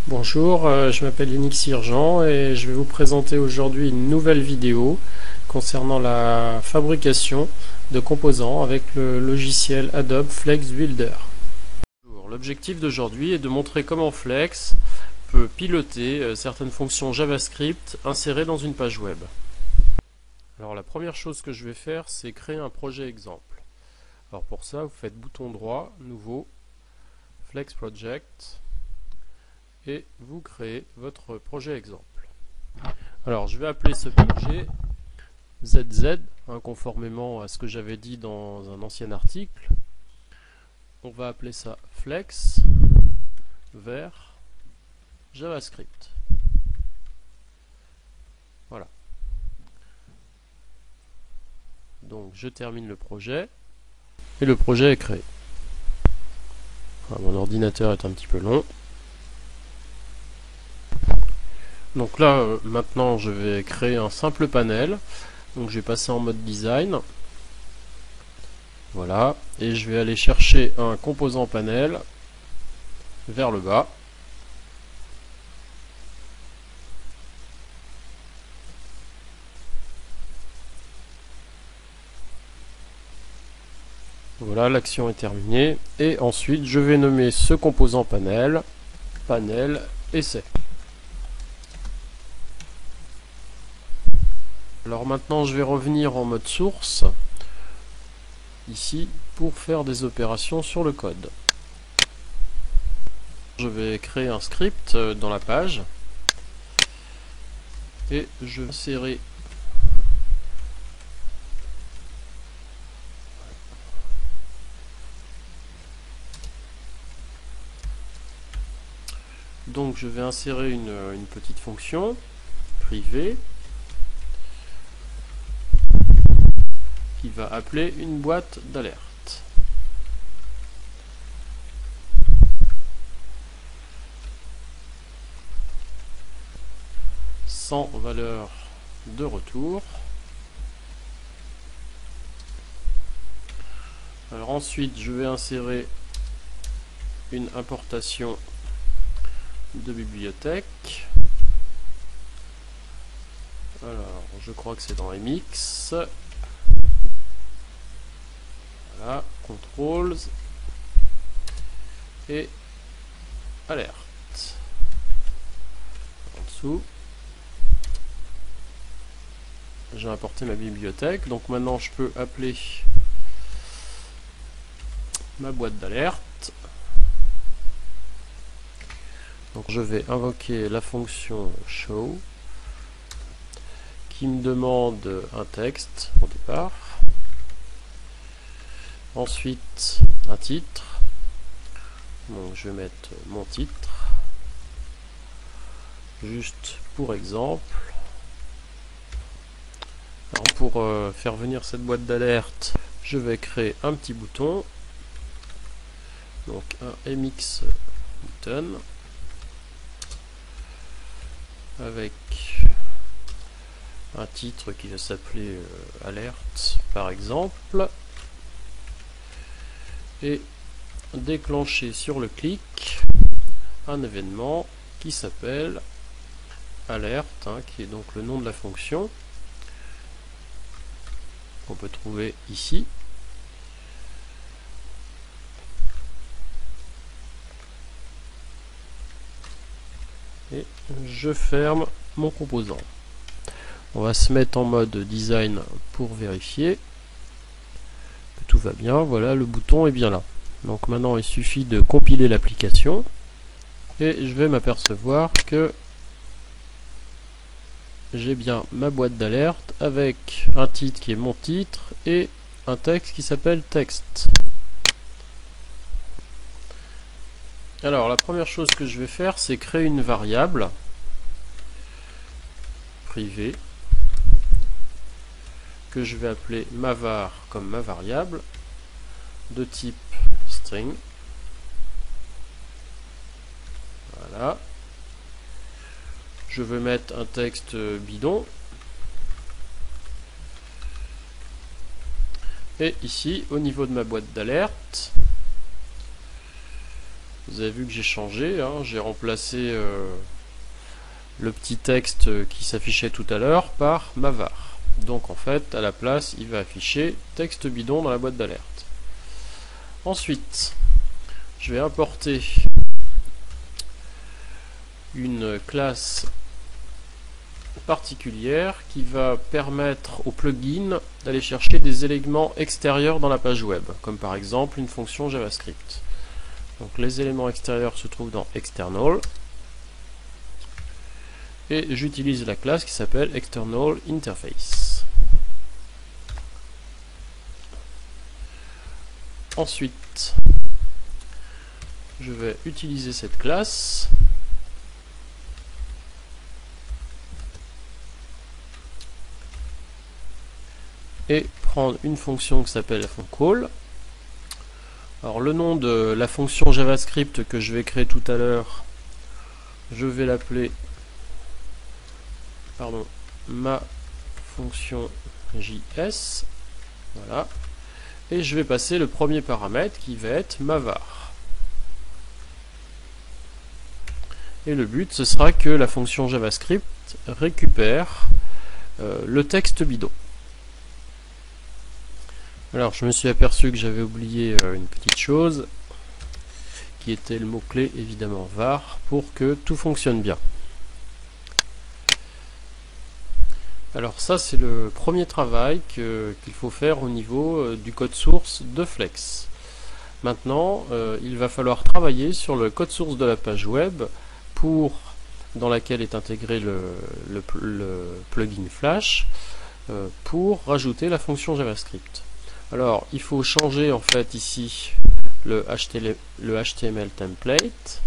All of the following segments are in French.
Bonjour, je m'appelle Yannick Sirjean et je vais vous présenter aujourd'hui une nouvelle vidéo concernant la fabrication de composants avec le logiciel Adobe Flex Builder. L'objectif d'aujourd'hui est de montrer comment Flex peut piloter certaines fonctions JavaScript insérées dans une page web. Alors la première chose que je vais faire, c'est créer un projet exemple. Alors pour ça, vous faites bouton droit, nouveau, Flex Project, et vous créez votre projet exemple. Alors je vais appeler ce projet ZZ, conformément à ce que j'avais dit dans un ancien article. On va appeler ça Flex vers JavaScript. Voilà. Donc je termine le projet et le projet est créé. Mon ordinateur est un petit peu long. Donc là, maintenant, je vais créer un simple panel. Donc je vais passer en mode design. Voilà. Et je vais aller chercher un composant panel vers le bas. Voilà, l'action est terminée. Et ensuite, je vais nommer ce composant panel essai. Alors maintenant, je vais revenir en mode source, ici, pour faire des opérations sur le code. Je vais créer un script dans la page, et je vais insérer donc je vais insérer une petite fonction privée qui va appeler une boîte d'alerte. Sans valeur de retour. Alors ensuite, je vais insérer une importation de bibliothèque. Alors, je crois que c'est dans MX. Voilà, controls et alerte. En dessous, j'ai importé ma bibliothèque, donc maintenant je peux appeler ma boîte d'alerte. Donc je vais invoquer la fonction show qui me demande un texte au départ. Ensuite, un titre. Donc je vais mettre mon titre. Juste pour exemple. Alors pour faire venir cette boîte d'alerte, je vais créer un petit bouton. Donc un MX button. Avec un titre qui va s'appeler alerte par exemple. Et déclencher sur le clic un événement qui s'appelle alerte, qui est donc le nom de la fonction qu'on peut trouver ici. Et je ferme mon composant. On va se mettre en mode design pour vérifier que tout va bien. Voilà, le bouton est bien là. Donc maintenant il suffit de compiler l'application et je vais m'apercevoir que j'ai bien ma boîte d'alerte avec un titre qui est mon titre et un texte qui s'appelle texte. Alors la première chose que je vais faire, c'est créer une variable privée que je vais appeler mavar comme ma variable de type string. Voilà. Je vais mettre un texte bidon. Et ici, au niveau de ma boîte d'alerte, Vous avez vu que j'ai changé, hein, j'ai remplacé le petit texte qui s'affichait tout à l'heure par ma var. Donc en fait, à la place, il va afficher texte bidon dans la boîte d'alerte. Ensuite, je vais importer une classe particulière qui va permettre au plugin d'aller chercher des éléments extérieurs dans la page web, comme par exemple une fonction JavaScript. Donc les éléments extérieurs se trouvent dans External, et j'utilise la classe qui s'appelle External Interface. Ensuite, je vais utiliser cette classe et prendre une fonction qui s'appelle la fonction call. Alors le nom de la fonction JavaScript que je vais créer tout à l'heure, je vais l'appeler ma fonction JS. Voilà. Et je vais passer le premier paramètre qui va être ma var. Et le but, ce sera que la fonction JavaScript récupère le texte bidon. Alors, je me suis aperçu que j'avais oublié une petite chose, qui était le mot-clé, évidemment, var, pour que tout fonctionne bien. Alors ça, c'est le premier travail qu'il faut faire au niveau du code source de Flex. Maintenant, il va falloir travailler sur le code source de la page web dans laquelle est intégré le plugin Flash pour rajouter la fonction JavaScript. Alors, il faut changer en fait ici le HTML template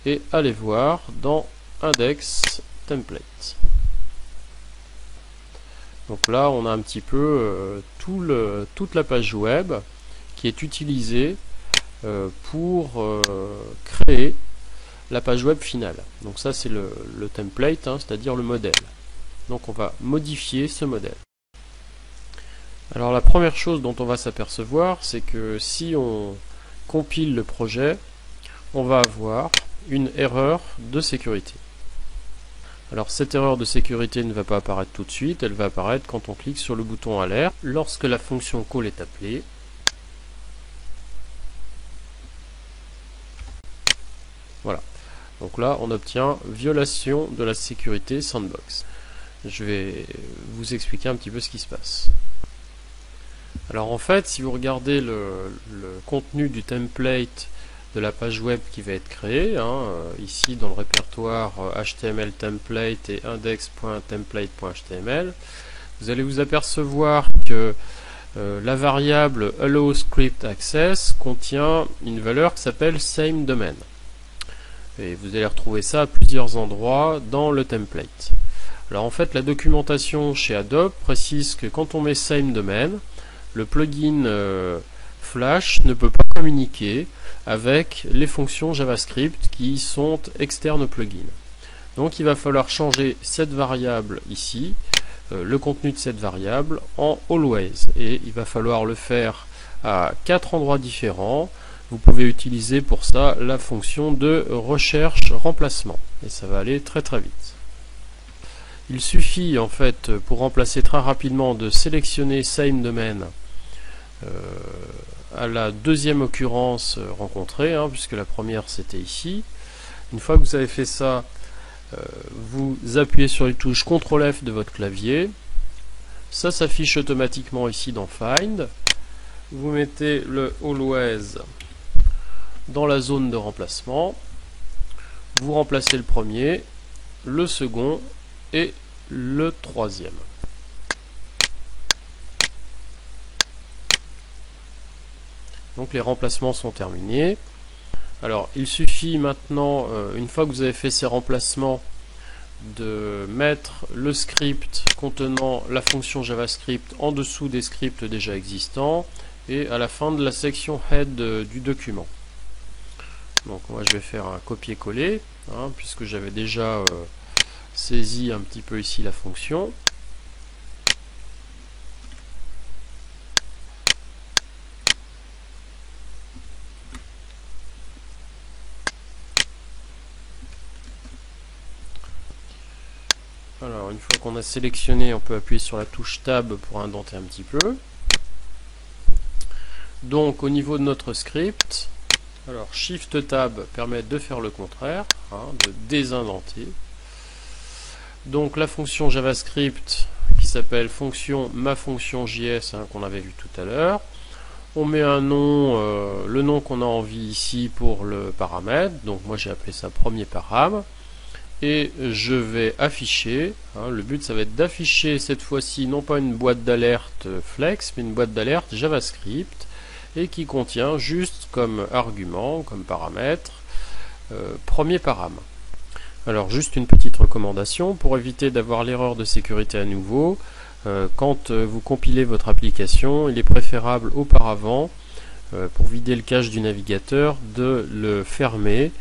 et aller voir dans index template. Donc là, on a un petit peu toute la page web qui est utilisée pour créer la page web finale. Donc ça, c'est le template, hein, c'est-à-dire le modèle. Donc on va modifier ce modèle. Alors la première chose dont on va s'apercevoir, c'est que si on compile le projet, on va avoir une erreur de sécurité. Alors cette erreur de sécurité ne va pas apparaître tout de suite, elle va apparaître quand on clique sur le bouton alerte, lorsque la fonction call est appelée. Voilà. Donc là, on obtient violation de la sécurité sandbox. Je vais vous expliquer un petit peu ce qui se passe. Alors en fait, si vous regardez le contenu du template de la page web qui va être créée, ici dans le répertoire HTML template et index.template.html, vous allez vous apercevoir que la variable allowScriptAccess contient une valeur qui s'appelle SameDomain. Et vous allez retrouver ça à plusieurs endroits dans le template. Alors en fait, la documentation chez Adobe précise que quand on met SameDomain, le plugin Flash ne peut pas communiquer avec les fonctions JavaScript qui sont externes au plugin. Donc il va falloir changer cette variable ici, le contenu de cette variable en always. Et il va falloir le faire à 4 endroits différents. Vous pouvez utiliser pour ça la fonction de recherche-remplacement. Et ça va aller très très vite. Il suffit en fait pour remplacer très rapidement de sélectionner SameDomain à la deuxième occurrence rencontrée, puisque la première c'était ici. Une fois que vous avez fait ça, vous appuyez sur les touches CTRL F de votre clavier. Ça s'affiche automatiquement ici dans Find. Vous mettez le Always dans la zone de remplacement. Vous remplacez le premier, le second et le troisième. Donc les remplacements sont terminés. Alors il suffit maintenant, une fois que vous avez fait ces remplacements, de mettre le script contenant la fonction JavaScript en dessous des scripts déjà existants et à la fin de la section head du document. Donc moi je vais faire un copier-coller, puisque j'avais déjà saisi un petit peu ici la fonction. Alors une fois qu'on a sélectionné, on peut appuyer sur la touche Tab pour indenter un petit peu. Donc au niveau de notre script, alors Shift Tab permet de faire le contraire, de désindenter. Donc la fonction JavaScript qui s'appelle fonction ma fonction JS qu'on avait vu tout à l'heure. On met un nom, le nom qu'on a envie ici pour le paramètre. Donc moi j'ai appelé ça premier param. Et je vais afficher, le but ça va être d'afficher cette fois-ci non pas une boîte d'alerte Flex, mais une boîte d'alerte JavaScript, et qui contient juste comme argument, comme paramètre, premier param. Alors juste une petite recommandation, pour éviter d'avoir l'erreur de sécurité à nouveau, quand vous compilez votre application, il est préférable auparavant, pour vider le cache du navigateur, de le fermer.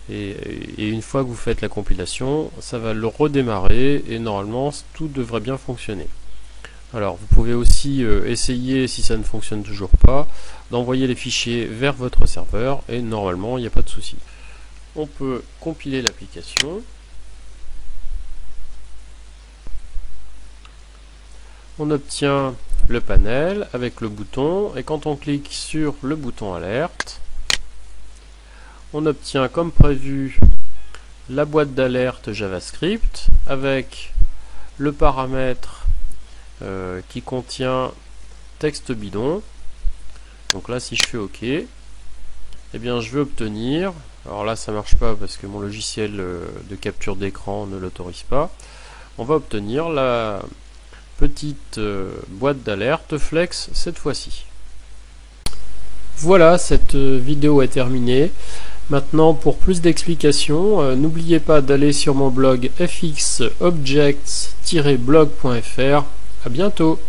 Et une fois que vous faites la compilation, ça va le redémarrer et normalement tout devrait bien fonctionner. Alors vous pouvez aussi essayer, si ça ne fonctionne toujours pas, d'envoyer les fichiers vers votre serveur et normalement il n'y a pas de souci. On peut compiler l'application. On obtient le panel avec le bouton et quand on clique sur le bouton alerte, on obtient comme prévu la boîte d'alerte JavaScript avec le paramètre qui contient texte bidon. Donc là si je fais OK, eh bien je vais obtenir, alors là ça marche pas parce que mon logiciel de capture d'écran ne l'autorise pas, on va obtenir la petite boîte d'alerte Flex cette fois-ci. Voilà, cette vidéo est terminée. Maintenant, pour plus d'explications, n'oubliez pas d'aller sur mon blog fxobjects-blog.fr. À bientôt.